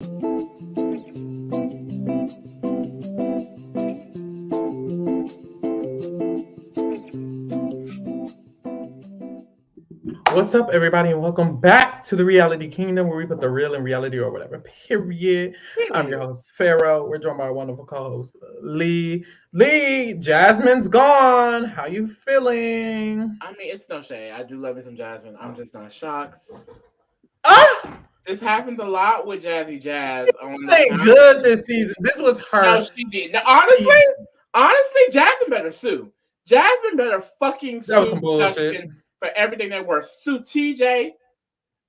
What's up, everybody, and welcome back to the Reality Kingdom, where we put the real in reality or whatever. Period. I'm your host, Pharaoh. We're joined by our wonderful co-host, Lee. Lee, Jasmine's gone. How you feeling? I mean, it's no shade. I do love me some Jasmine. I'm just not shocked. Ah, This happens a lot with Jazzy Jazz on the ain't channel. good this season. This was her. No, she did. Now, honestly, Jasmine better sue. Jasmine better fucking That was sue some bullshit. production for everything they're worth. Sue TJ,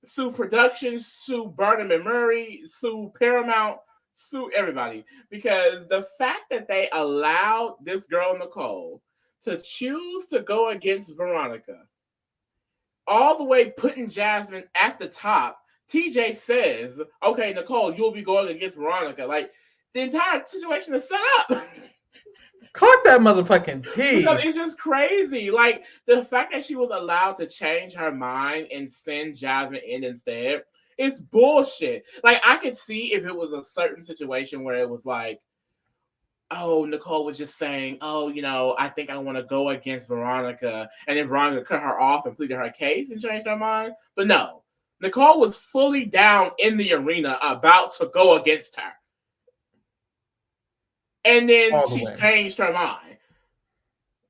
sue production, sue Burnham and Murray, sue Paramount, sue everybody. Because the fact that they allowed this girl Nicole to choose to go against Veronica, all the way putting Jasmine at the top. TJ says, okay, Nicole, you'll be going against Veronica. Like, the entire situation is set up. Caught that motherfucking tea. Because it's just crazy. Like, the fact that she was allowed to change her mind and send Jasmine in instead is bullshit. Like, I could see if it was a certain situation where it was like, oh, Nicole was just saying, oh, I think I want to go against Veronica. And then Veronica cut her off and pleaded her case and changed her mind. But no, Nicole was fully down in the arena about to go against her. And then she changed her mind.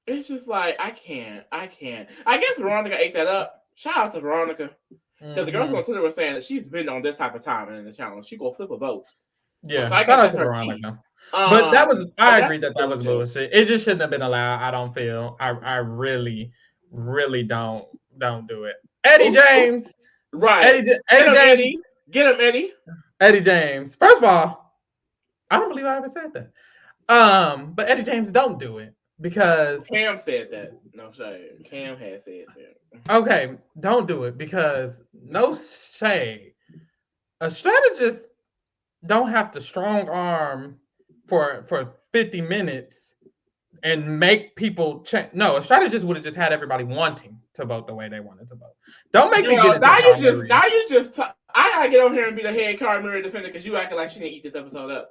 It's just like, I can't. I guess Veronica ate that up. Shout out to Veronica. Because the girls on Twitter were saying that she's been on this type of time in the challenge. She go flip a vote. Yeah, so I shout out guess to that's her Veronica. key. But I agree that was bullshit. bullshit. It just shouldn't have been allowed. I don't feel. I really, really don't do it. Eddie James. Right. Eddie James. Get him, Eddie. Eddie James. First of all, I don't believe I ever said that. But Eddie James, don't do it because Cam said that. No shade. Cam had said that. Okay, don't do it because no shade. A strategist don't have to strong arm for 50 minutes and make people change. No, a strategist would have just had everybody wanting to vote the way they wanted to vote. Don't make me get into I gotta get on here and be the head Cara Murray defender because you acting like she didn't eat this episode up.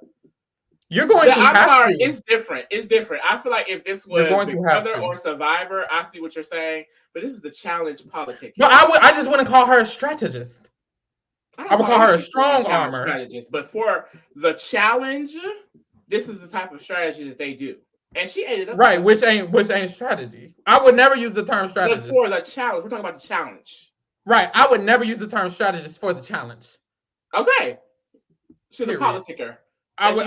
You're going to I'm have sorry, to. it's different. It's different. I feel like if this was Big Brother or Survivor, I see what you're saying, but this is the challenge politics. But I just wouldn't call her a strategist. I would call her a strong armor strategist. But for the challenge, this is the type of strategy that they do. And she ate it up. Right, which ain't strategy. I would never use the term strategist. But for the challenge, we're talking about the challenge. Right, I would never use the term strategist for the challenge. Okay. She's a politicker. I would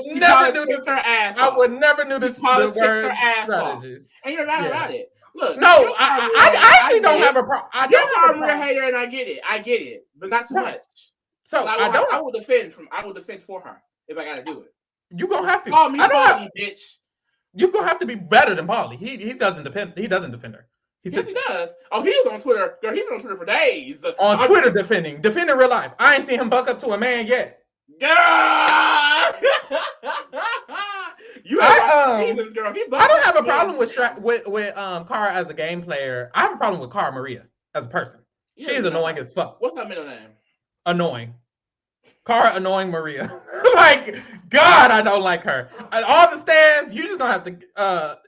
never do this. Her ass I would never do this. The word strategist. And you're not about it. Look, no, I actually don't have a problem. You're a Maria hater, and I get it, but not too much. So I will defend for her if I gotta do it. You gonna have to call me Paulie, bitch. You gonna have to be better than Paulie. He doesn't defend. He doesn't defend her. Yes, he does. Oh, he was on Twitter. Girl, he was on Twitter for days. On Twitter, defending real life. I ain't seen him buck up to a man yet. Girl, you have girl. I don't have a problem with Cara as a game player. I have a problem with Cara Maria as a person. She is annoying as fuck. What's her middle name? Annoying. Cara Annoying Maria. Like, God, I don't like her. All the stands, you just gonna have to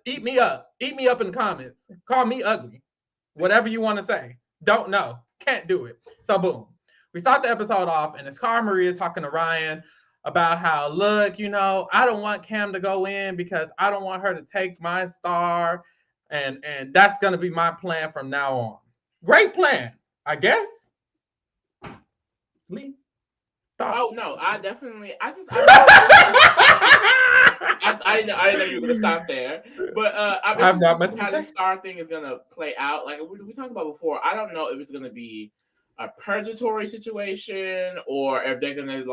eat me up. Eat me up in the comments. Call me ugly. Whatever you want to say. Don't know. Can't do it. So boom. We start the episode off, and it's Cara Maria talking to Ryan about how, look, I don't want Cam to go in because I don't want her to take my star, and that's going to be my plan from now on. Great plan, I guess. Lee? Thoughts? Oh, no, I didn't know you were going to stop there. But I mean, how the star thing is going to play out. Like we talked about before, I don't know if it's going to be a purgatory situation or if they're gonna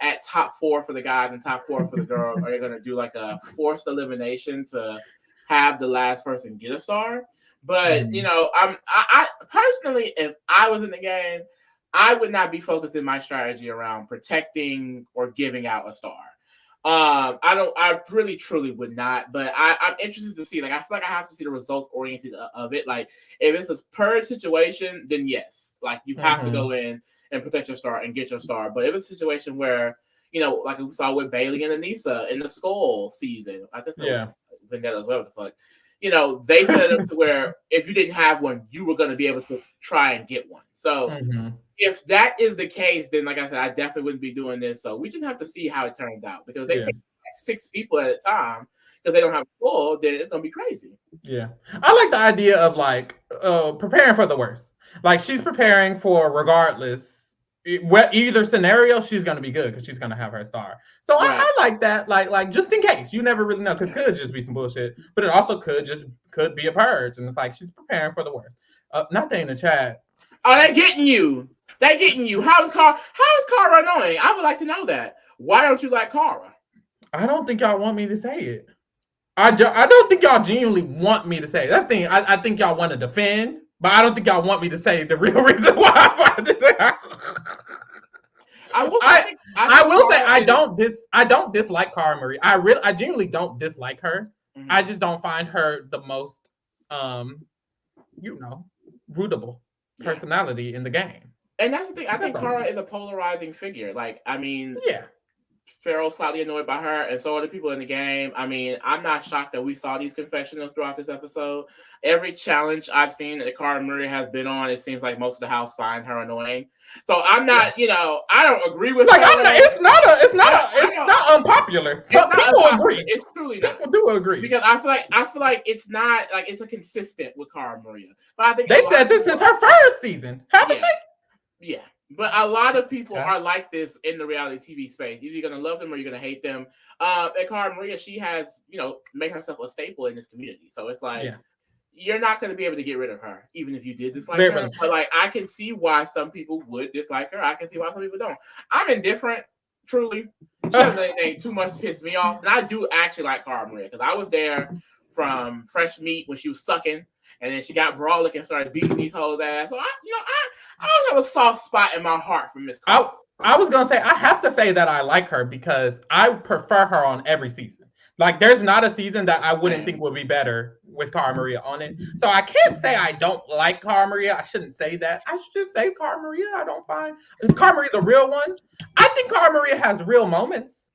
at top 4 for the guys and top 4 for the girls, are they gonna do like a forced elimination to have the last person get a star? But I personally, if I was in the game, I would not be focusing my strategy around protecting or giving out a star. I really truly would not, but I'm interested to see. Like, I feel like I have to see the results oriented of it. Like, if it's a purge situation, then yes, like you have to go in and protect your star and get your star. But it was a situation where, like we saw with Bailey and Anissa in the Skull season. I think that was Vendetta as well. What the fuck? They set it up to where if you didn't have one, you were going to be able to try and get one. So if that is the case, then like I said, I definitely wouldn't be doing this. So we just have to see how it turns out, because they take 6 people at a time because they don't have a full, then it's gonna be crazy. Yeah, I like the idea of like preparing for the worst. Like she's preparing for regardless. Either scenario, she's gonna be good because she's gonna have her star. So I like that. Like just in case, you never really know, because it could just be some bullshit, but it also could be a purge, and it's like she's preparing for the worst. Not they in the chat. Oh, they're getting you. They're getting you. How is Cara annoying? I would like to know that. Why don't you like Cara? I don't think y'all want me to say it. I don't think y'all genuinely want me to say it. That's the thing. I think y'all want to defend, but I don't think y'all want me to say the real reason why I find this. I will say I don't dislike Cara Marie. I genuinely don't dislike her. Mm-hmm. I just don't find her the most rootable personality in the game. And that's the thing. I think Cara is a polarizing figure. Like, I mean, Pharaoh's slightly annoyed by her, and so are the people in the game. I mean, I'm not shocked that we saw these confessionals throughout this episode. Every challenge I've seen that Cara Marie has been on, it seems like most of the house find her annoying. So I'm not, I don't agree with her. It's not unpopular. But people agree. It's truly not. People do agree, because I feel like it's not like it's a consistent with Cara Marie. But I think they said this is her first season, haven't they? Yeah. But a lot of people are like this in the reality TV space. Either you're going to love them or you're going to hate them. And Cara Marie, she has, made herself a staple in this community. So it's like, you're not going to be able to get rid of her, even if you did dislike her. But like, I can see why some people would dislike her. I can see why some people don't. I'm indifferent, truly. She doesn't do anything too much to piss me off. And I do actually like Cara Marie, because I was there from fresh meat when she was sucking. And then she got brolic and started beating these hoes' ass. So I always have a soft spot in my heart for Miss Cara. I was gonna say I have to say that I like her because I prefer her on every season. Like, there's not a season that I wouldn't think would be better with Cara Maria on it. So I can't say I don't like Cara Maria. I shouldn't say that. I should just say Cara Maria. I don't find Cara Maria's a real one. I think Cara Maria has real moments.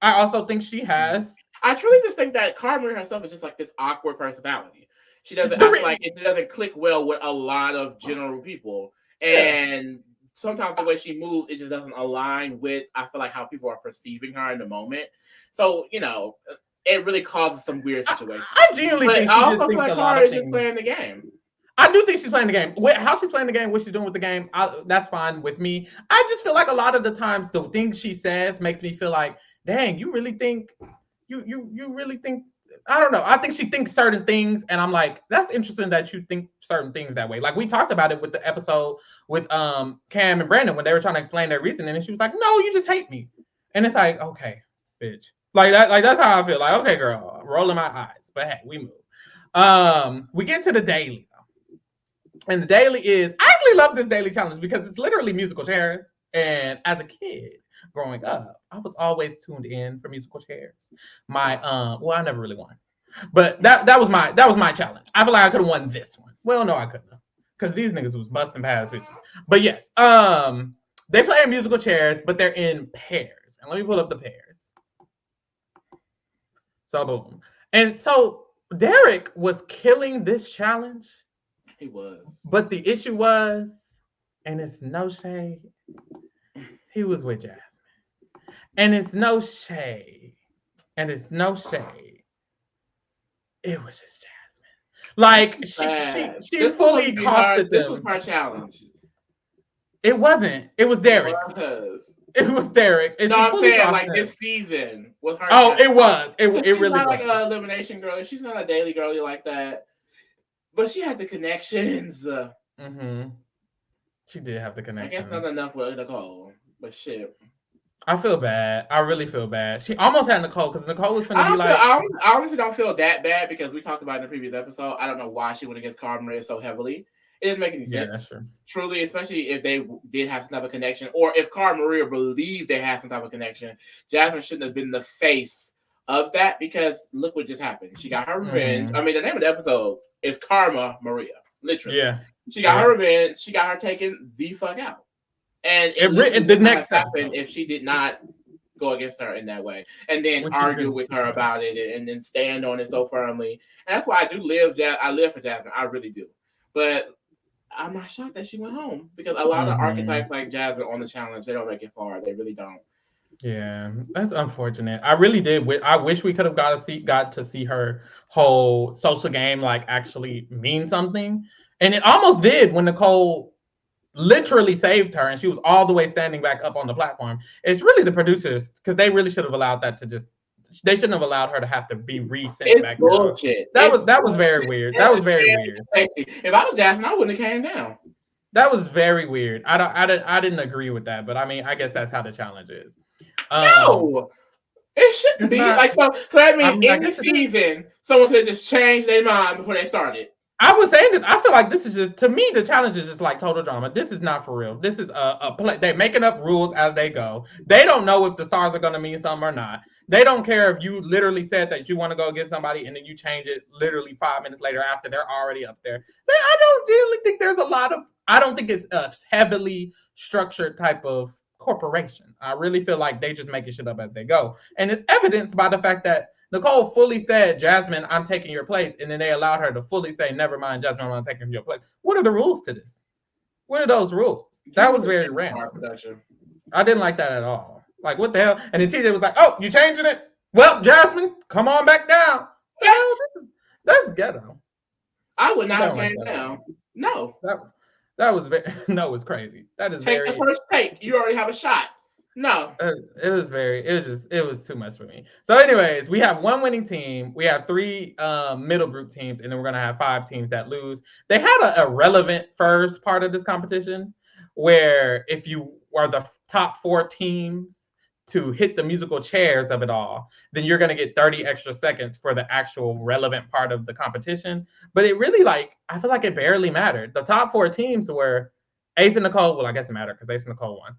I also think she has. I truly just think that Cara Maria herself is just like this awkward personality. She doesn't act like it doesn't click well with a lot of general people. And sometimes the way she moves, it just doesn't align with, I feel like, how people are perceiving her in the moment. So, it really causes some weird situations. I genuinely think she just thinks a lot of things. Just playing the game. I do think she's playing the game. How she's playing the game, what she's doing with the game, that's fine with me. I just feel like a lot of the times the things she says makes me feel like, dang, you really think, you really think, I don't know. I think she thinks certain things, and I'm like, that's interesting that you think certain things that way. Like, we talked about it with the episode with Cam and Brandon when they were trying to explain their reasoning, and she was like, no, you just hate me. And it's like, okay, bitch. Like that, that's how I feel. Like, okay, girl, rolling my eyes. But hey, we move. We get to the daily though. And the daily is, I actually love this daily challenge because it's literally musical chairs. And as a kid growing up, I was always tuned in for musical chairs. I never really won. But that was my challenge. I feel like I could have won this one. Well, no, I couldn't have. Because these niggas was busting past bitches. But yes, they play in musical chairs, but they're in pairs. And let me pull up the pairs. So boom. And so Derek was killing this challenge. He was. But the issue was, and it's no shade, he was with Jasmine. And it's no shade. It was just Jasmine. Like, she fully costed them. This was her challenge. It wasn't. It was Derek. It was Derek. And I'm saying, like, this season was her. Oh, it was. It really not was. Like an elimination girl. She's not a daily girlie like that. But she had the connections. She did have the connections. I guess not enough with Nicole. But shit. I feel bad. I really feel bad. She almost had Nicole because Nicole was finna be like. I honestly don't feel that bad because we talked about it in the previous episode. I don't know why she went against Cara Maria so heavily. It didn't make any sense. Yeah, that's true. Truly, especially if they did have some type of connection, or if Cara Maria believed they had some type of connection, Jasmine shouldn't have been the face of that because look what just happened. She got her revenge. I mean, the name of the episode is Karma Maria. Literally. Yeah. She got her revenge. She got her taken the fuck out. And the next happened if she did not go against her in that way, and then argue with her about it, and then stand on it so firmly. And that's why I do live. I live for Jasmine. I really do. But I'm not shocked that she went home, because a lot of archetypes like Jasmine on the challenge, they don't make it far. They really don't. Yeah, that's unfortunate. I really did. I wish we could have got to see her whole social game like actually mean something, and it almost did when Nicole literally saved her, and she was all the way standing back up on the platform. It's really the producers, because they really should have allowed that to just. They shouldn't have allowed her to have to be resent back bullshit. down. That was very weird. That was very weird. If I was Jasmine, I wouldn't have came down. That was very weird. I didn't agree with that, but I mean, I guess that's how the challenge is. No, it shouldn't be like so. So that means in the season, someone could just change their mind before they started. I was saying this. I feel like this is just, to me, the challenge is just like total drama. This is not for real. This is a play. They're making up rules as they go. They don't know if the stars are going to mean something or not. They don't care if you literally said that you want to go get somebody and then you change it literally 5 minutes later after they're already up there. I don't really think there's a lot of. I don't think it's a heavily structured type of corporation. I really feel like they just making shit up as they go, and it's evidenced by the fact that Nicole fully said, Jasmine, I'm taking your place. And then they allowed her to fully say, never mind, Jasmine, I'm taking your place. What are the rules to this? What are those rules? That was very random. I didn't like that at all. Like, what the hell? And then TJ was like, oh, you changing it? Well, Jasmine, come on back down. Yes. That's ghetto. I would not have came down. No. That was very, no, it's crazy. That is take the first take. You already have a shot. No, it was too much for me. So anyways, we have one winning team. We have 3 middle group teams, and then we're going to have 5 teams that lose. They had a relevant first part of this competition where if you are the top 4 teams to hit the musical chairs of it all, then you're going to get 30 extra seconds for the actual relevant part of the competition. But it really, I feel like it barely mattered. The top 4 teams were Ace and Nicole. Well, I guess it mattered because Ace and Nicole won.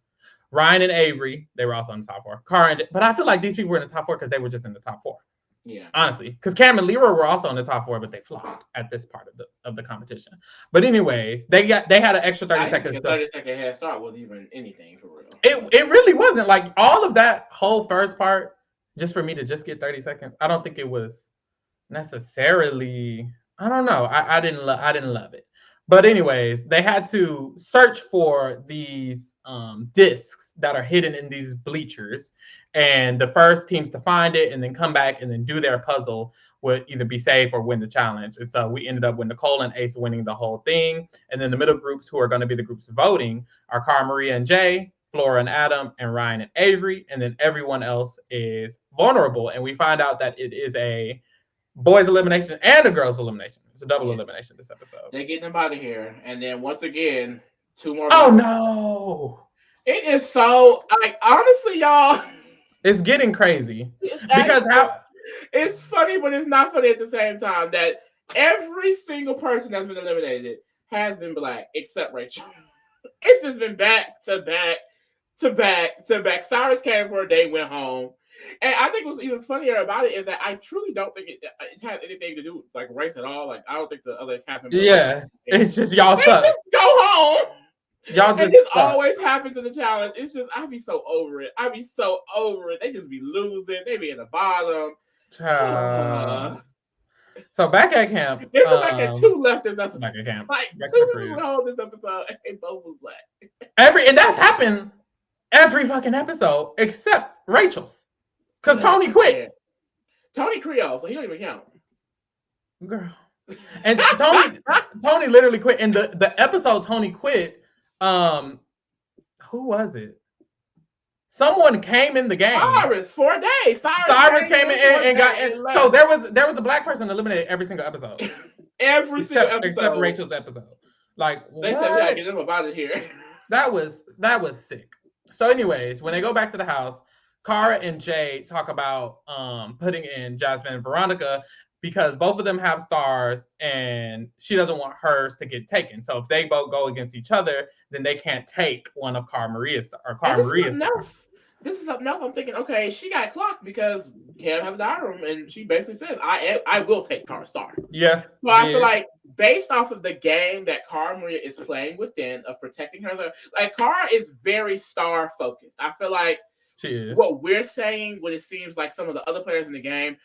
Ryan and Avery, they were also in the top 4. Cara and, but I feel like these people were in the top 4 because they were just in the top 4. Yeah, honestly, because Cam and Leroy were also in the top 4, but they flopped at this part of the competition. But anyways, they had an extra 30 seconds. A 30-second head start wasn't even anything for real. It really wasn't. Like all of that whole first part, just for me to just get 30 seconds. I don't think it was necessarily. I don't know. I didn't love it. But anyways, they had to search for these discs that are hidden in these bleachers. And the first teams to find it and then come back and then do their puzzle would either be safe or win the challenge. And so we ended up with Nicole and Ace winning the whole thing. And then the middle groups, who are going to be the groups voting, are Cara, Maria, and Jay, Flora and Adam, and Ryan and Avery. And then everyone else is vulnerable. And we find out that it is a boys elimination and a girls elimination. It's a double elimination this episode. They get them out of here, and then once again, 2 more. Oh no! It is so honestly, y'all. It's getting crazy because it's funny, but it's not funny at the same time. That every single person that's been eliminated has been black except Rachel. It's just been back to back to back to back. Cyrus came for a day, went home. And I think what's even funnier about it is that I truly don't think it has anything to do with race at all. I don't think the other cast members. Yeah, it's just y'all suck. Just go home. Y'all just. And this always happens in the challenge. It's just I be so over it. They just be losing. They be at the bottom. So back at camp. There's at 2 left this episode. Back at camp. 2 people hold this episode, and both was black. And that's happened every fucking episode except Rachel's. Because Tony quit. Yeah. Tony Creole, so he don't even count. Girl. And Tony literally quit. And the episode Tony quit, who was it? Someone came in the game. Cyrus, 4 days. Cyrus came in and got in. So there was a black person eliminated every single episode. Single episode. Except Rachel's episode. They said we gotta get them up out of here. That was sick. So anyways, when they go back to the house, Cara and Jay talk about putting in Jasmine and Veronica because both of them have stars and she doesn't want hers to get taken. So if they both go against each other, then they can't take one of Cara Maria's or Cara Maria's stars. This is something else. I'm thinking, okay, she got clocked because Cam has a diary room and she basically said, I will take Cara's star. Yeah. So I feel like based off of the game that Cara Maria is playing within of protecting her, like Cara is very star focused. I feel like what we're saying, what it seems like some of the other players in the game,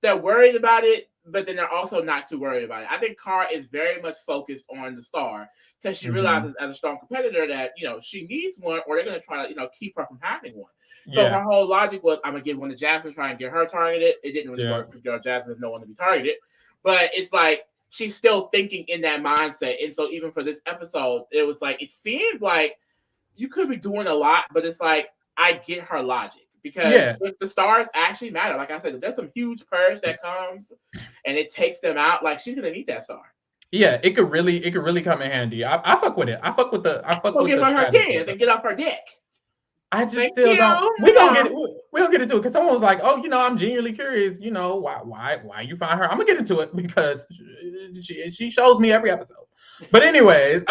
they're worried about it, but then they're also not too worried about it. I think Cara is very much focused on the star because she realizes as a strong competitor that, you know, she needs one or they're going to try to, you know, keep her from having one. So her whole logic was, I'm going to give one to Jasmine, try and get her targeted. It didn't really work because Jasmine has no one to be targeted. But it's like, she's still thinking in that mindset. And so even for this episode, it was like, it seemed like you could be doing a lot, but it's like, I get her logic. Because if the stars actually matter, like I said, if there's some huge purge that comes and it takes them out, like she's gonna need that star. Yeah, it could really come in handy. I fuck with it. I fuck with the give her her 10 and get off her deck. I just still don't. We don't get into it because someone was like, "Oh, you know, I'm genuinely curious. You know, why you find her?" I'm gonna get into it because she shows me every episode. But anyways,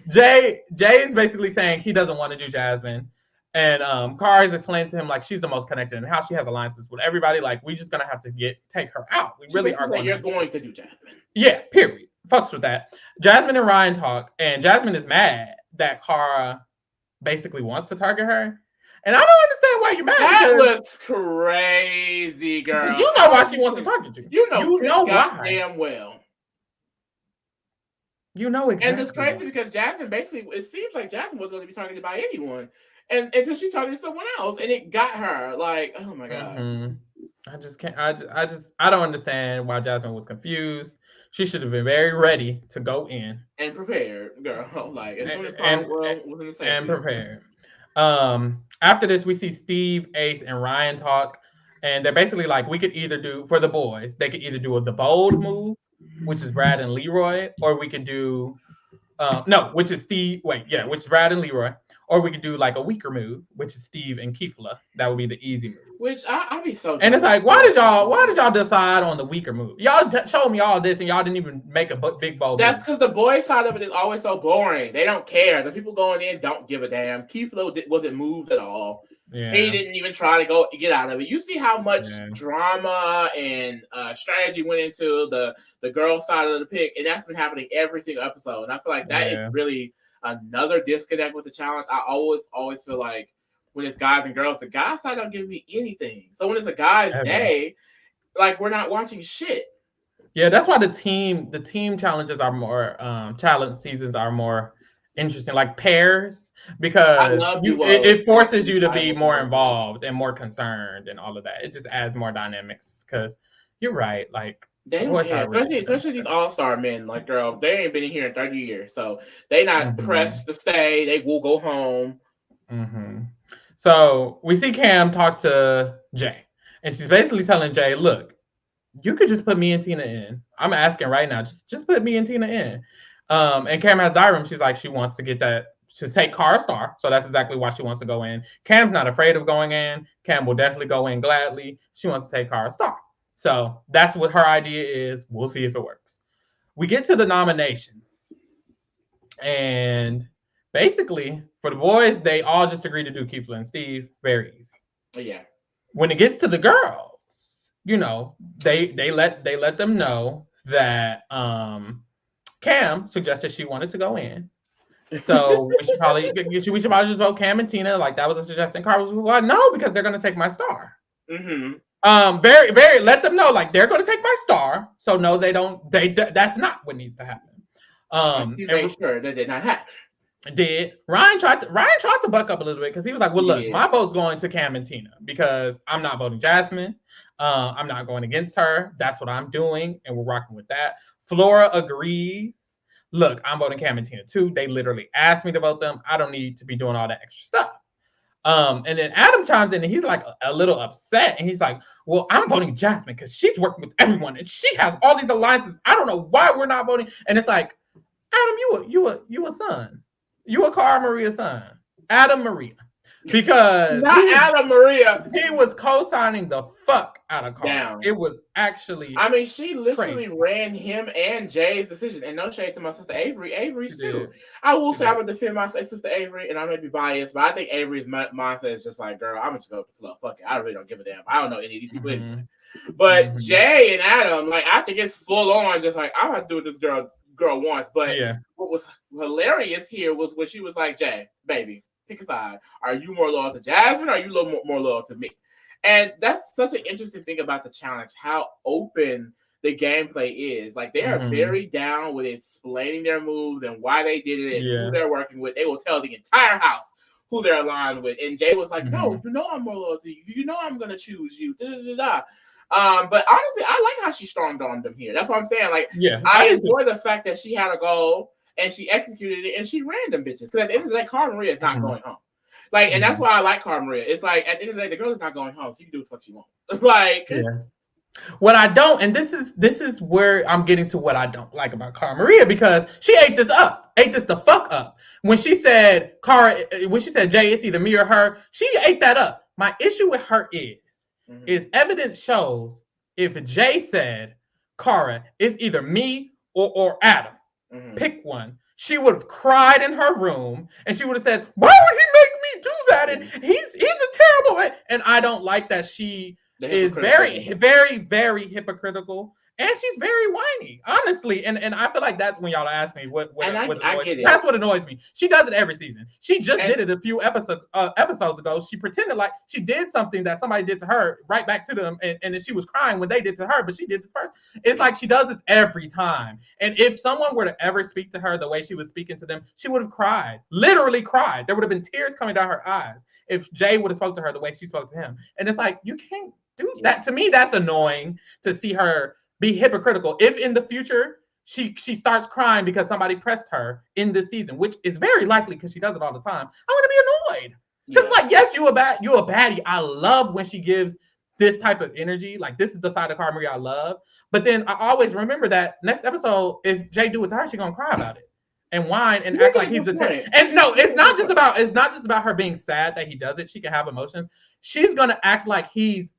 Jay is basically saying he doesn't want to do Jasmine, and Cara is explaining to him like she's the most connected and how she has alliances with everybody. Like we just gonna have to take her out. We really are. You're going to do Jasmine. Yeah. Period. Fucks with that. Jasmine and Ryan talk, and Jasmine is mad that Cara basically wants to target her. And I don't understand why you're mad. That was crazy, girl. You know why she wants to target you. You know goddamn well. You know exactly. And it's crazy because Jasmine basically, it seems like Jasmine was going to be targeted by anyone. And until she targeted someone else and it got her. Like, oh my God. Mm-hmm. I just can't. I don't understand why Jasmine was confused. She should have been very ready to go in and prepared, girl. Like as soon as possible, and prepared. After this, we see Steve, Ace, and Ryan talk, and they're basically like, we could either do for the boys. They could either do the bold move, which is Brad and Leroy, or we could do which is Steve. Which is Brad and Leroy. Or we could do like a weaker move, which is Steve and Keefla. That would be the easy move. Which I'd be so. And it's like, why did y'all decide on the weaker move? Y'all showed me all this, and y'all didn't even make a big bold. That's because the boys side of it is always so boring. They don't care. The people going in don't give a damn. Keefla wasn't moved at all. Yeah. He didn't even try to get out of it. You see how much drama and strategy went into the girl side of the pick, and that's been happening every single episode. And I feel like that is really another disconnect with the challenge. I always feel like when it's guys and girls, the guys side don't give me anything. So when it's a guy's day, like we're not watching shit. Yeah, that's why the team challenges are more challenge seasons are more interesting, like pairs, because it forces you to be more involved and more concerned and all of that. It just adds more dynamics because you're right, like. They don't care. Especially these all-star men. Like, girl, they ain't been in here in 30 years. So they not pressed to stay. They will go home. Mm-hmm. So we see Cam talk to Jay. And she's basically telling Jay, look, you could just put me and Tina in. I'm asking right now. Just put me and Tina in. And Cam has Zyram. She's like, she wants to get that. To take Cara Star. So that's exactly why she wants to go in. Cam's not afraid of going in. Cam will definitely go in gladly. She wants to take Cara Star. So that's what her idea is. We'll see if it works. We get to the nominations. And basically, for the boys, they all just agreed to do Keefla and Steve. Very easy. Yeah. When it gets to the girls, you know, they let them know that Cam suggested she wanted to go in. So we should probably just vote Cam and Tina. Like that was a suggestion. Cara was like, no, because they're gonna take my star. Mm-hmm. Very, very. Let them know, like they're going to take my star. So no, they don't. That's not what needs to happen. You made sure that did not happen. Ryan tried to buck up a little bit because he was like, well, look, my vote's going to Cam and Tina because I'm not voting Jasmine. I'm not going against her. That's what I'm doing, and we're rocking with that. Flora agrees. Look, I'm voting Cam and Tina too. They literally asked me to vote them. I don't need to be doing all that extra stuff. And then Adam chimes in and he's like a little upset. And he's like, well, I'm voting Jasmine because she's working with everyone and she has all these alliances. I don't know why we're not voting. And it's like, Adam, you a son. You a Cara Maria son. Adam Maria. because not Adam Maria. He was co-signing the fuck out of Cara. Down. It was actually. I mean, she literally ran him and Jay's decision. And no shade to my sister Avery. Avery's too. I will say I would defend my sister Avery, and I may be biased, but I think Avery's mindset is just like, girl, I'm just gonna go with the flow. Fuck it. I really don't give a damn. I don't know any of these people anyway. But Jay and Adam, like, I think it's full on, just like, I'm gonna do what this girl wants. But what was hilarious here was when she was like, Jay, baby, pick a side. Are you more loyal to Jasmine, or are you more loyal to me? And that's such an interesting thing about the challenge, how open the gameplay is. Like, they are very down with explaining their moves and why they did it and who they're working with. They will tell the entire house who they're aligned with. And Jay was like, no, you know I'm more loyal to you. You know I'm going to choose you. Da, da, da. But honestly, I like how she strong armed them here. That's what I'm saying. Like, I enjoy the fact that she had a goal and she executed it and she ran them bitches. Because at the end of the day, Cara Maria is not going home. Like, and that's why I like Cara Maria. It's like, at the end of the day, the girl is not going home. She can do what the fuck she wants. Like, what I don't, and this is where I'm getting to what I don't like about Cara Maria, because she ate this the fuck up. When she said, Jay, it's either me or her, she ate that up. My issue with her is evidence shows if Jay said, Cara, it's either me or Adam, pick one, she would have cried in her room and she would have said, why would he make me do that? And he's a terrible man. And I don't like that she is very, very, very hypocritical. And she's very whiny, honestly. And I feel like that's when y'all ask me what I get it. That's what annoys me. She does it every season. She just did it a few episodes ago. She pretended like she did something that somebody did to her right back to them. And then she was crying when they did to her, but she did it first. It's like she does this every time. And if someone were to ever speak to her the way she was speaking to them, she would have cried, literally cried. There would have been tears coming down her eyes if Jay would have spoke to her the way she spoke to him. And it's like, you can't do that. To me, that's annoying to see her be hypocritical. If in the future she starts crying because somebody pressed her in this season, which is very likely because she does it all the time, I'm gonna be annoyed. Because like, yes, you a baddie. I love when she gives this type of energy. Like, this is the side of Cara Maria I love. But then I always remember that next episode, if Jay do it to her, she's gonna cry about it and whine and act like he's a terrorist. And no, it's not just about her being sad that he does it. She can have emotions. She's gonna act like he's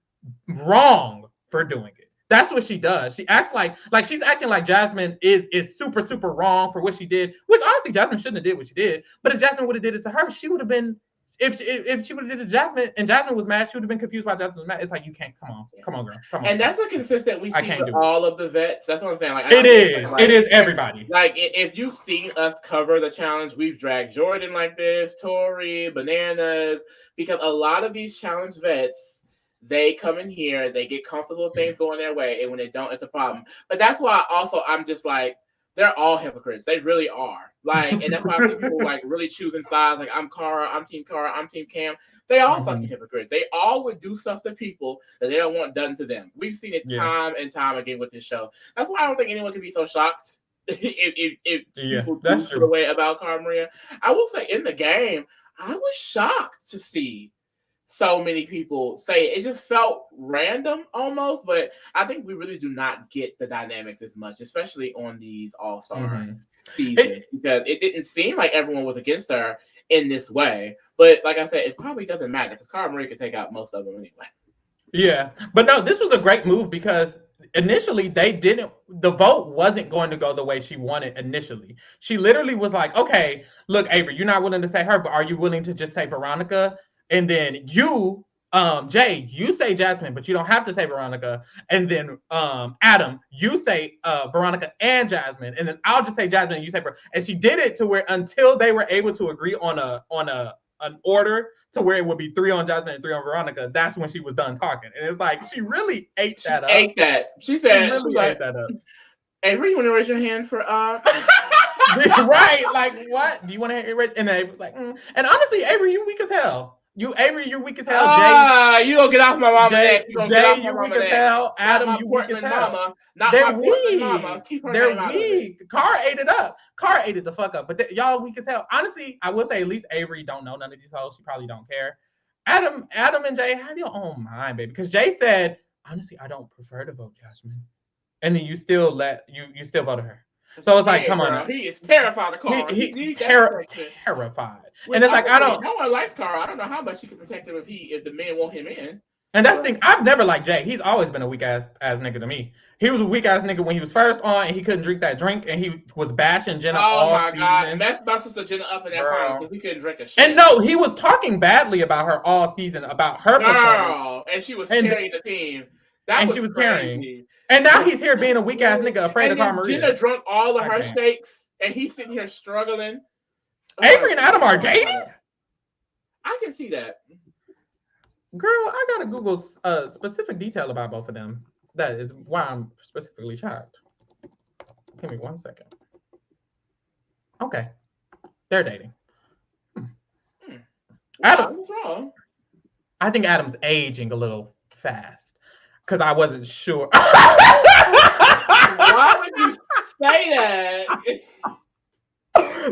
wrong for doing it. That's what she does. She acts like she's acting like Jasmine is super, super wrong for what she did, which honestly Jasmine shouldn't have did what she did. But if Jasmine would have did it to her, she would have been, if she would have did it to Jasmine and Jasmine was mad, she would have been confused why Jasmine was mad. It's like, you can't, come on, girl. Come on. And that's a consistent we see with all of the vets. That's what I'm saying. Like, it is everybody. Like, if you've seen us cover the challenge, we've dragged Jordan like this, Tori, Bananas, because a lot of these challenge vets, they come in here, they get comfortable with things going their way, and when they don't, it's a problem. But that's why also I'm just like, they're all hypocrites. They really are. Like, and that's why I see people like really choosing sides. Like, I'm Cara, I'm Team Cam. They all fucking hypocrites. They all would do stuff to people that they don't want done to them. We've seen it time and time again with this show. That's why I don't think anyone can be so shocked if people do feel the way about Cara Maria. I will say, in the game, I was shocked to see so many people say it. Just felt random almost, but I think we really do not get the dynamics as much, especially on these all-star seasons, because it didn't seem like everyone was against her in this way. But like I said, it probably doesn't matter because Cara Maria could take out most of them anyway. Yeah, but no, this was a great move because initially the vote wasn't going to go the way she wanted initially. She literally was like, okay, look, Avery, you're not willing to say her, but are you willing to just say Veronica? And then you, Jay, you say Jasmine, but you don't have to say Veronica. And then Adam, you say Veronica and Jasmine. And then I'll just say Jasmine and you say Veronica. And she did it to where until they were able to agree on an order to where it would be 3 on Jasmine and 3 on Veronica, that's when she was done talking. And it's like, she really ate that up. Ate that. She said, she really ate that up. Avery, you want to raise your hand for right? Like, what? Do you want to raise? And Avery was like, And honestly, Avery, you weak as hell. You're weak as hell. Jay, you gonna get off my mama Jay, you're weak as hell. Adam, you weak as hell. Mama, not They're my weak. Mama. Keep her They're name out weak. Cara ate it up. Cara ate it the fuck up. But y'all weak as hell. Honestly, I will say at least Avery don't know none of these hoes. She probably don't care. Adam and Jay, have your own mind, baby. Because Jay said, honestly, I don't prefer to vote Jasmine. And then you still you still voted her. So it's like, come on. Girl. He is terrified of Cara. He's terrified. Which and it's like, I don't. No one likes Cara. I don't know how much she can protect him if the men want him in. And that's the thing. I've never liked Jay. He's always been a weak ass nigga to me. He was a weak ass nigga when he was first on, and he couldn't drink that drink, and he was bashing Jenna all season. Oh my god, messed my sister Jenna up in that final because he couldn't drink a shit. And no, he was talking badly about her all season, about her performance. And she was carrying the team. She was carrying. And now he's here being a weak ass nigga, afraid of Cara Maria. Jenna drunk all of her shakes, and he's sitting here struggling. Avery and Adam are dating? I can see that. Girl, I gotta Google specific detail about both of them. That is why I'm specifically shocked. Give me 1 second. Okay. They're dating. Adam, what's wrong? I think Adam's aging a little fast. Because I wasn't sure. Why would you say that?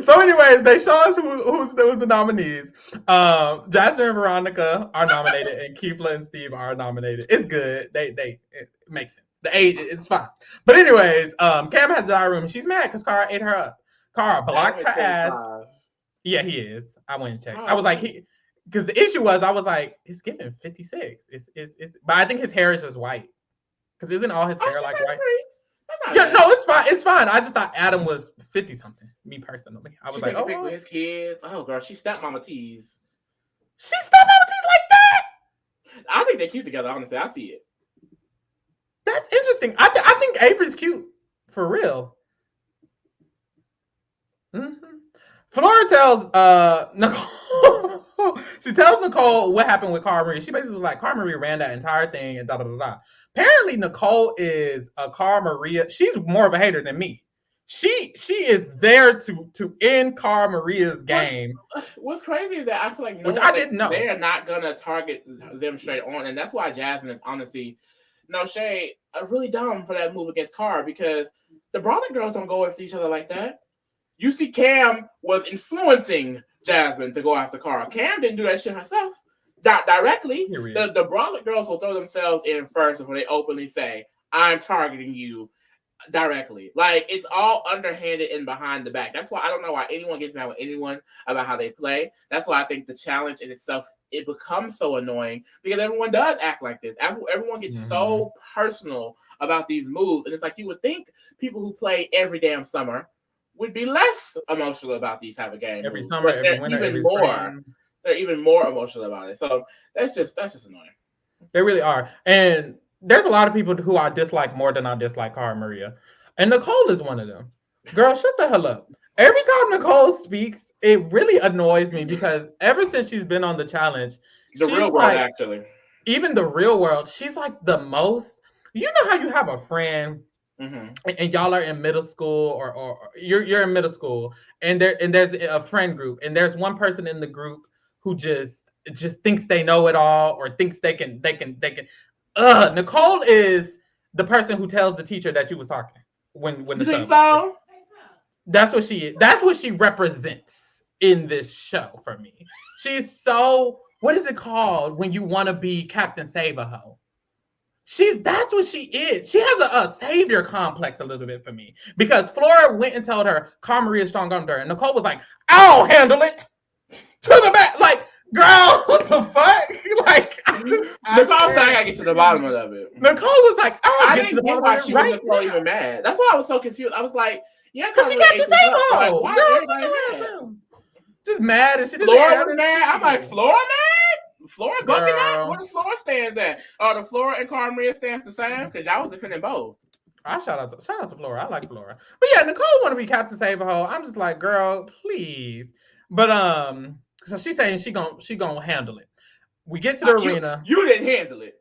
So, anyways, they show us who's the nominees. Jasmine and Veronica are nominated, and Keefla and Steve are nominated. It's good. It makes sense. The age, it's fine. But anyways, Cam has the eye room, and she's mad because Cara ate her up. Cara blocked her ass. Yeah, he is. I went and checked. I was like, because the issue was, I was like, it's giving 56. But I think his hair is just white. Because isn't all his hair like white? Yeah, no, it's fine. It's fine. I just thought Adam was 50 something. Me personally, I was like, oh, his kids. Oh, girl, she stepmama tease. She stepmama tease like that. I think they're cute together. Honestly, I see it. That's interesting. I think Avery's cute for real. Mm-hmm. Flora tells Nicole. She tells Nicole what happened with Cara Maria. She basically was like, Cara Maria ran that entire thing and da da da da. Apparently, Nicole is a Cara Maria. She's more of a hater than me. She is there to end Cara Maria's game. What's crazy is that I feel like I didn't know they are not gonna target them straight on, and that's why Jasmine is honestly, no shade, really dumb for that move against Cara, because the Brawler girls don't go after each other like that. You see, Cam was influencing Jasmine to go after Cara. Cam didn't do that shit herself. Directly. The Brawler girls will throw themselves in first before they openly say, I'm targeting you directly. Like, it's all underhanded and behind the back. That's why I don't know why anyone gets mad with anyone about how they play. That's why I think the challenge in itself, it becomes so annoying because everyone does act like this. Everyone gets so personal about these moves. And it's like, you would think people who play every damn summer would be less emotional about these type of games. Every summer, every winter, every spring. They're even more emotional about it. So that's just annoying. They really are. And there's a lot of people who I dislike more than I dislike Cara Maria. And Nicole is one of them. Girl, shut the hell up. Every time Nicole speaks, it really annoys me because ever since she's been on the challenge, the real world, actually. Even the real world, she's like the most. You know how you have a friend and y'all are in middle school or you're in middle school and there's a friend group and there's one person in the group who just thinks they know it all or thinks they can. Nicole is the person who tells the teacher that you was talking when the think so? That's what she is. That's what she represents in this show for me. She's so, what is it called when you want to be Captain Save-A-Ho? That's what she is. She has a savior complex a little bit for me because Flora went and told her Cara Maria strong under her and Nicole was like, I'll handle it to the back. Like, girl, what the fuck? Like, Nicole said I gotta get to the bottom of it. Nicole was like, I get to the bottom of it. She right was even mad. That's why I was so confused. I was like, yeah, because she got the same hole. Like, girl, just mad and she Flora mad. I'm like, Flora mad? Flora bucking that? Where the Flora stands at? The Flora and Cara Maria stands the same? Because y'all was defending both. I shout out to Flora. I like Flora. But yeah, Nicole want to be Captain Save-A-Ho. I'm just like, girl, please. But so she's saying she gonna handle it. We get to the arena. You didn't handle it.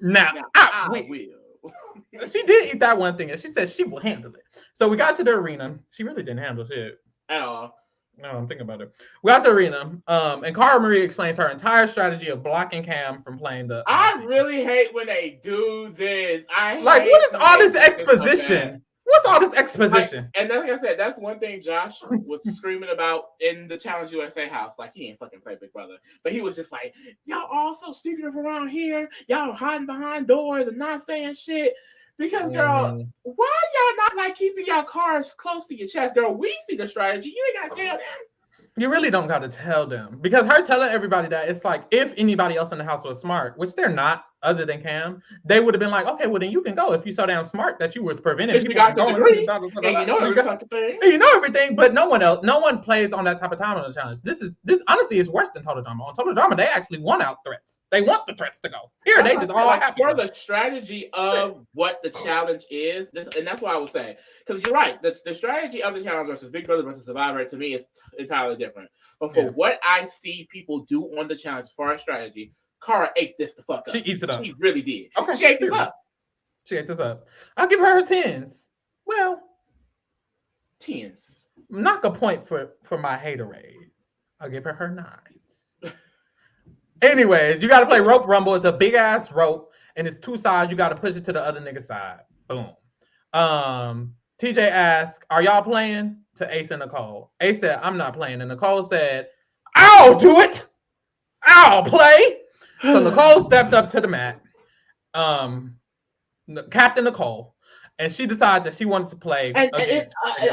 Now I will. She did eat that one thing, and she said she will handle it. So we got to the arena. She really didn't handle shit at all. No, I'm thinking about it. We got to the arena, and Cara Maria explains her entire strategy of blocking Cam from playing the. I really hate when they do this. What is all this exposition? What's all this exposition? And like I said, that's one thing Josh was screaming about in the Challenge USA house. Like, he ain't fucking play Big Brother. But he was just like, y'all all so secretive around here. Y'all hiding behind doors and not saying shit. Because, girl, why y'all not like keeping y'all cards close to your chest? Girl, we see the strategy. You ain't gotta tell them. You really don't got to tell them, because her telling everybody that, it's like, if anybody else in the house was smart, which they're not, other than Cam, they would have been like, okay, well then you can go if you so damn smart that you was preventing people from going. Degree, and you know every fucking thing. And you know everything, but no one plays on that type of time on the challenge. This honestly is worse than Total Drama. On Total Drama, they actually want out threats. They want the threats to go. Here, they just all like for the strategy of what the challenge is, and that's what I would say. Because you're right, the strategy of the challenge versus Big Brother versus Survivor to me is entirely different. But for what I see people do on the challenge for our strategy, Cara ate this the fuck up. She eats it up. She really did. Okay. She ate this up. She ate this up. I'll give her 10s. Well, 10s. Knock a point for my haterade. I'll give her 9s. Anyways, you got to play Rope Rumble. It's a big ass rope, and it's 2 sides. You got to push it to the other nigga's side. Boom. TJ asked, "Are y'all playing?" to Ace and Nicole. Ace said, "I'm not playing," and Nicole said, "I'll do it. I'll play." So Nicole stepped up to the mat, Captain Nicole, and she decided that she wanted to play. And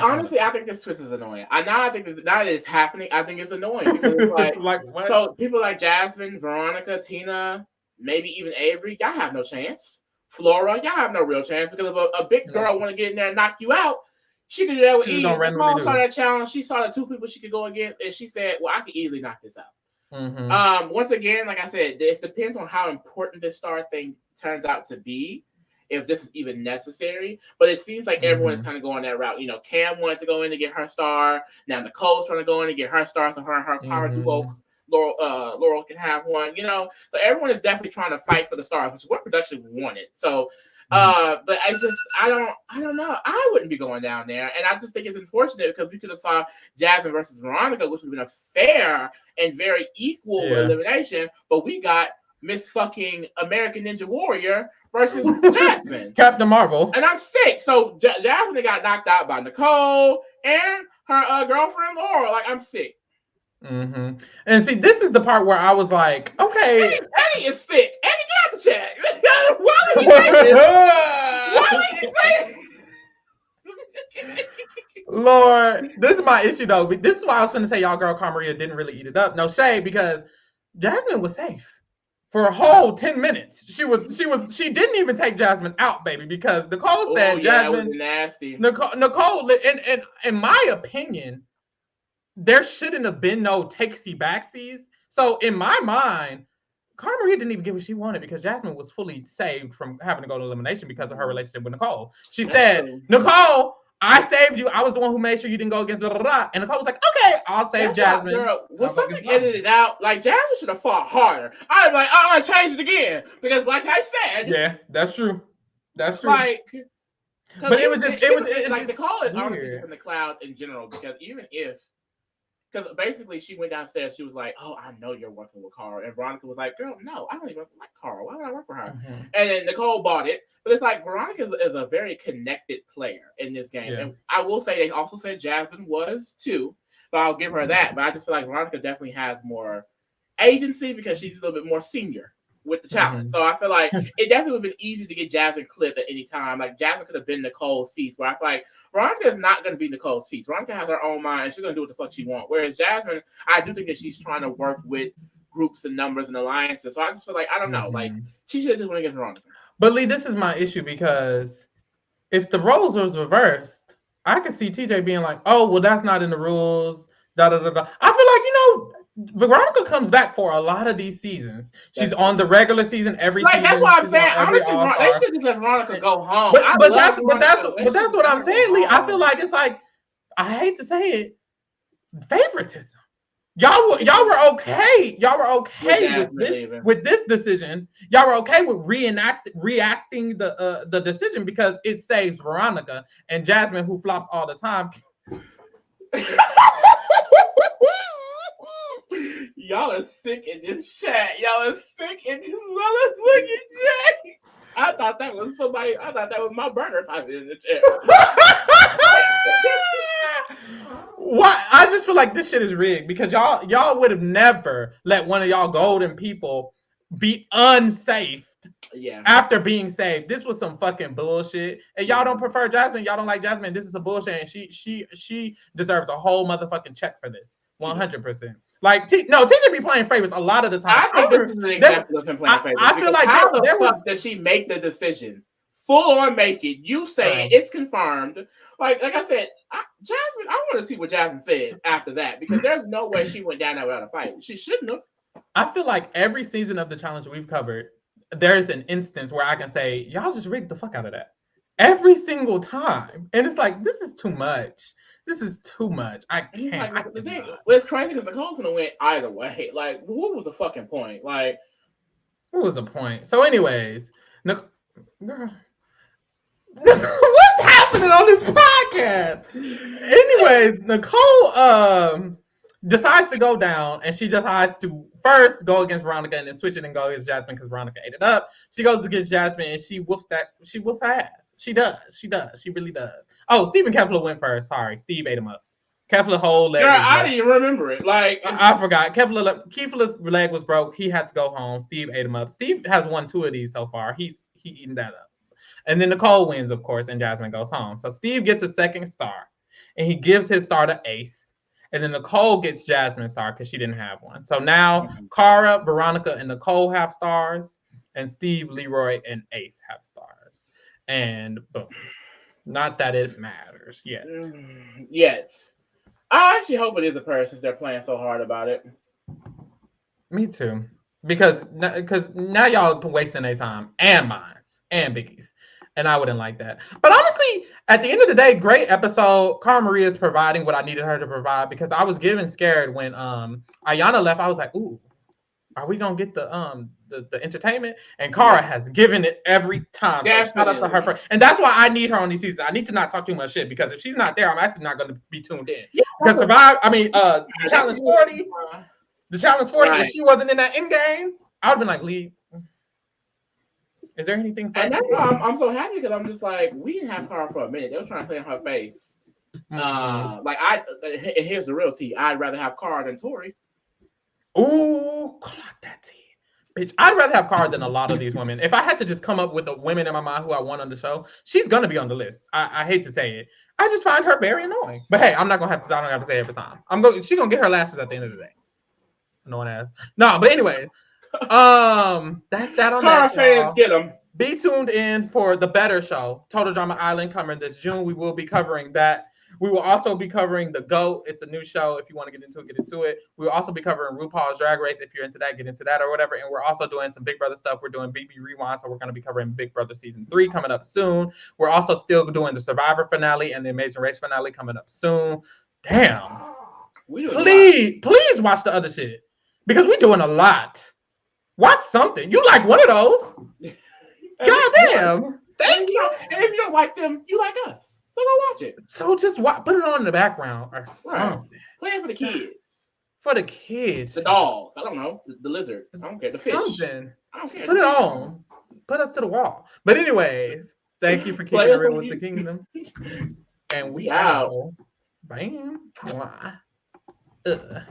honestly, I think this twist is annoying. I think that now that it's happening, I think it's annoying because it's like what? So people like Jasmine, Veronica, Tina, maybe even Avery, y'all have no chance. Flora, y'all have no real chance because if a big girl want to get in there and knock you out, she could do that with ease. Nicole saw that challenge. She saw the 2 people she could go against, and she said, "Well, I could easily knock this out." Mm-hmm. Once again, like I said, it depends on how important this star thing turns out to be, if this is even necessary. But it seems like everyone is kind of going that route. You know, Cam wanted to go in to get her star. Now Nicole's trying to go in and get her star, so her power duo, Laurel can have one. You know, so everyone is definitely trying to fight for the stars, which is what production wanted. So. But I don't know. I wouldn't be going down there, and I just think it's unfortunate because we could have saw Jasmine versus Veronica, which would have been a fair and very equal elimination, but we got Miss fucking American Ninja Warrior versus Jasmine, Captain Marvel, and I'm sick. So Jasmine got knocked out by Nicole and her girlfriend Laurel. Like, I'm sick. Mm-hmm. And see, this is the part where I was like, okay, Eddie is sick. Eddie got the check. Why did he say this? Why did he say this? Lord, this is my issue though. This is why I was going to say y'all girl Carmaria didn't really eat it up. No shade, because Jasmine was safe for a whole 10 minutes. She didn't even take Jasmine out, baby, because Nicole said Jasmine was nasty. Nicole, and in my opinion, there shouldn't have been no takesy backsies. So in my mind, Carmaria didn't even get what she wanted because Jasmine was fully saved from having to go to elimination because of her relationship with Nicole. She said, "Nicole, I saved you. I was the one who made sure you didn't go against blah, blah, blah." And Nicole was like, "Okay, I'll save Jasmine." Girl, was something edited out? Like, Jasmine should have fought harder. I was like, I'm gonna change it again because, like I said, yeah, that's true. That's true. Like, but it was like Nicole is honestly just in the clouds in general because even if. Because basically she went downstairs, she was like, "Oh, I know you're working with Carl." And Veronica was like, "Girl, no, I don't even like Carl. Why would I work with her?" Mm-hmm. And then Nicole bought it. But it's like Veronica is a very connected player in this game. Yeah. And I will say they also said Jasmine was too. So I'll give her that. But I just feel like Veronica definitely has more agency because she's a little bit more senior with the challenge. Mm-hmm. So I feel like it definitely would have been easy to get Jasmine clipped at any time. Like Jasmine could have been Nicole's piece, but I feel like Veronica is not going to be Nicole's piece. Veronica has her own mind. She's going to do what the fuck she wants. Whereas Jasmine, I do think that she's trying to work with groups and numbers and alliances. So I just feel like, I don't know, like she should have just went against Veronica. But Lee, this is my issue because if the roles was reversed, I could see TJ being like, "Oh, well, that's not in the rules." Da da da da. I feel like, Veronica comes back for a lot of these seasons. She's on the regular season every season. That's what I'm saying. Honestly, they should just let Veronica go home. But that's what I'm saying, Lee. I feel like it's like, I hate to say it, favoritism. Y'all were okay. Y'all were okay with this decision. Y'all were okay with reacting the decision because it saves Veronica and Jasmine, who flops all the time. Y'all are sick in this chat. Y'all are sick in this motherfucking chat. I thought that was somebody. I thought that was my burner typing in the chat. What? I just feel like this shit is rigged because y'all would have never let one of y'all golden people be unsafe Yeah. After being saved. This was some fucking bullshit. And y'all don't prefer Jasmine. Y'all don't like Jasmine. This is some bullshit. And she deserves a whole motherfucking check for this. 100%. Like TJ be playing favorites a lot of the time. I think this is an example of him playing favorites. I feel like how there was. Does she make the decision? Full on make it. You say it. It's confirmed. Like I said, Jasmine. I want to see what Jasmine said after that because there's no way she went down there without a fight. She shouldn't have. I feel like every season of the challenge we've covered, there's an instance where I can say, y'all just rigged the fuck out of that. Every single time. And it's like, this is too much. This is too much. I can't. Like, the thing, it's crazy because Nicole's gonna win either way. Like, what was the fucking point? Like, what was the point? So, anyways, girl, what's happening on this podcast? Anyways, Nicole decides to go down, and she decides to first go against Veronica and then switch it and go against Jasmine because Veronica ate it up. She goes against Jasmine and she whoops her ass. She does. She really does. Oh, Stephen Kefler went first. Sorry, Steve ate him up. Kefler's whole leg. Girl, I didn't even remember it. Like I forgot. Kefler's leg was broke. He had to go home. Steve ate him up. Steve has won 2 of these so far. He eaten that up. And then Nicole wins, of course, and Jasmine goes home. So Steve gets a second star, and he gives his star to Ace. And then Nicole gets Jasmine's star because she didn't have one. So now Cara, Veronica, and Nicole have stars, and Steve, Leroy, and Ace have stars. And boom. Not that it matters yet. Yes. I actually hope it is a pair since they're playing so hard about it. Me too. Because now y'all wasting their time and mine and Biggie's. And I wouldn't like that. But honestly, at the end of the day, great episode. Cara Maria is providing what I needed her to provide because I was getting scared when Ayanna left. I was like, ooh, are we gonna get the entertainment? And Cara has given it every time. So shout out to her and that's why I need her on these seasons. I need to not talk too much shit because if she's not there, I'm actually not gonna be tuned in. Yeah, because the challenge 40, if she wasn't in that end game, I would have been like, leave. Is there anything? And that's why I'm so happy because I'm just like, we didn't have Cara for a minute. They were trying to play in her face. And here's the real tea. I'd rather have Cara than Tori. Ooh, clock that tea. Bitch, I'd rather have Cara than a lot of these women. If I had to just come up with the women in my mind who I want on the show, she's gonna be on the list. I hate to say it. I just find her very annoying. But hey, I don't have to say it every time. She's gonna get her lashes at the end of the day. No one has. No, but anyway. That's that on Cara that. Fans get them. Be tuned in for the better show, Total Drama Island, coming this June. We will be covering that. We will also be covering The GOAT. It's a new show. If you want to get into it. We will also be covering RuPaul's Drag Race. If you're into that, get into that or whatever. And we're also doing some Big Brother stuff. We're doing BB Rewind, so we're going to be covering Big Brother Season 3 coming up soon. We're also still doing the Survivor finale and the Amazing Race finale coming up soon. Damn. Please watch the other shit because we're doing a lot. Watch something. You like one of those. Goddamn. Thank you. And if you don't like them, you like us. So go watch it. So just put it on in the background or something. Right. Play it for the kids. For the kids. The dogs. I don't know. The lizard. I don't care. The fish. Something. I don't care. Put it on. Put us to the wall. But anyways, thank you for keeping it real with the kingdom. And we out. Bam. Ugh.